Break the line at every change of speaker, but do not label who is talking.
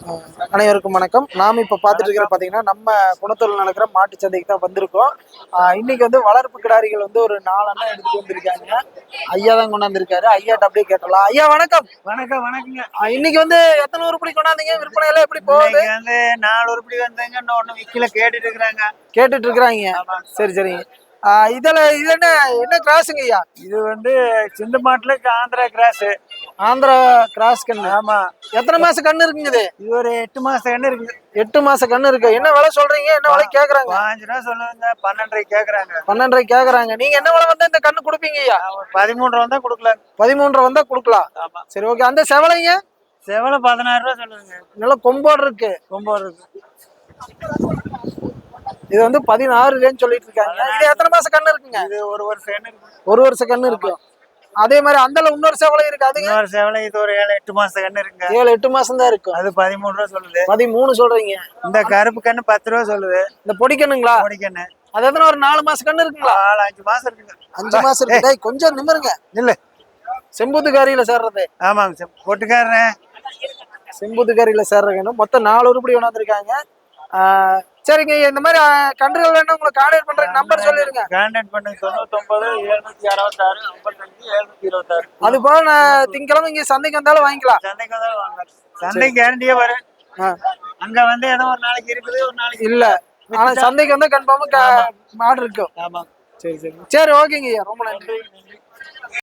அனைவருக்கும் வணக்கம். நாம் இப்போ பார்த்துட்டு இருக்கிற பார்த்தீங்கன்னா நம்ம குணத்தூரில் நடக்கிற மாட்டு சந்தைக்கு தான் வந்திருக்கோம். இன்னைக்கு வந்து வளர்ப்பு கிடாரிகள் வந்து ஒரு 4 அண்ணா எடுத்துட்டு வந்திருக்காங்க. ஐயா தான் கொண்டாந்துருக்காரு. ஐயாட்ட அப்படியே கேட்டலாம். ஐயா வணக்கம்.
வணக்கம் வணக்கங்க.
இன்னைக்கு வந்து எத்தனை உருப்படி கொண்டாந்தீங்க? விற்பனை எல்லாம் எப்படி போகுது?
வந்து 4 உருப்படி வந்தாங்க. இன்னும் ஒண்ணு விக்கல, கேட்டுட்டு இருக்கிறாங்க.
கேட்டுட்டு இருக்கிறாங்க. சரி சரிங்க. இது என்ன என்ன கிராஸுங்க ஐயா?
இது வந்து சிந்து மாட்டுல ஆந்திரா கிராஸ்.
ஆந்திரா கிராஸ் கண்ணு.
ஆமா.
எத்தனை மாசம் கண்ணு இருக்குங்க இது?
இது ஒரு 8 மாச கண்ணு இருக்கு.
8 மாச கண்ணு இருக்கு. என்ன விலை சொல்றீங்க? என்ன விலை கேக்குறாங்க?
5 ரூபா சொல்லுவாங்க, 12.5 கேக்குறாங்க.
12.5 கேக்குறாங்க. நீங்க என்ன விலை வந்தா இந்த கண்ணு கொடுப்பீங்க ஐயா?
13 ரூபா தான் கொடுக்கலாம்.
13 வந்தா கொடுக்கலாம்.
ஆமா.
சரி ஓகே. அந்த செவலைங்க
செவலை 16 ரூபா சொல்லுவாங்க.
நல்ல கொம்போடு இருக்கு.
கொம்போடு இருக்கு.
இது வந்து 16 சொல்லிட்டு இருக்காங்க. இது எத்தனை மாசம் கண்ணு இருக்குங்க?
இது ஒரு வருஷம் கண்ணு இருக்கு.
ஒரு வருஷம் கண்ணு இருக்கு. அதே மாதிரி அந்தல இன்னொரு செவலை இருக்கு. அதுங்க
இன்னொரு செவலை இது ஒரு 7-8 மாச கண்ணு இருக்குங்க.
7-8 மாசம் தான் இருக்கும்.
அது 13 ரூபா சொல்லுது.
13 சொல்றீங்க.
இந்த கருப்பு கண்ணு 10 ரூபா சொல்லுது.
இந்த பொடி கண்ணுங்களா?
பொடி கண்ணு.
அது எத்தனை ஒரு 4 மாசம் கண்ணு இருக்குங்களா?
5 மாசம் இருக்குங்க.
5 மாசம் இருக்கு. டேய் கொஞ்சம் நிமிருங்க.
இல்ல
செம்புத்துக்காரியில சேர்றது.
ஆமாங்க, பொட்டுக்காரன்.
செம்புத்துக்காரியில சேர்றதுன்னு மொத்தம் 4 உருப்படி கொண்டாந்துருக்காங்க. சரிங்க. இந்த மாதிரி கன்றுகள் வேணும் உங்களுக்கு கான்டாக்ட் பண்றதுக்கு நம்பர் சொல்லிருங்க.
கான்டாக்ட் பண்ணுங்க. 99 766 55 726.
அது போல நான் திங்கக்கிழமை இங்க சந்தைக்கு வந்தாலும் வாங்கிக்கலாம்.
சந்தைக்கு வந்தாலும் வாங்க. சந்தை கேரண்டியா வரும். அங்க வந்து ஏதோ ஒரு நாளைக்கு இருக்குது, ஒரு நாளைக்கு
இல்ல. ஆனா சந்தைக்கு வந்தா கன்ஃபார்மா மாடு இருக்கும்.
ஆமா.
சரி சரி சரி ஓகேங்க ஐயா. ரொம்ப நன்றி.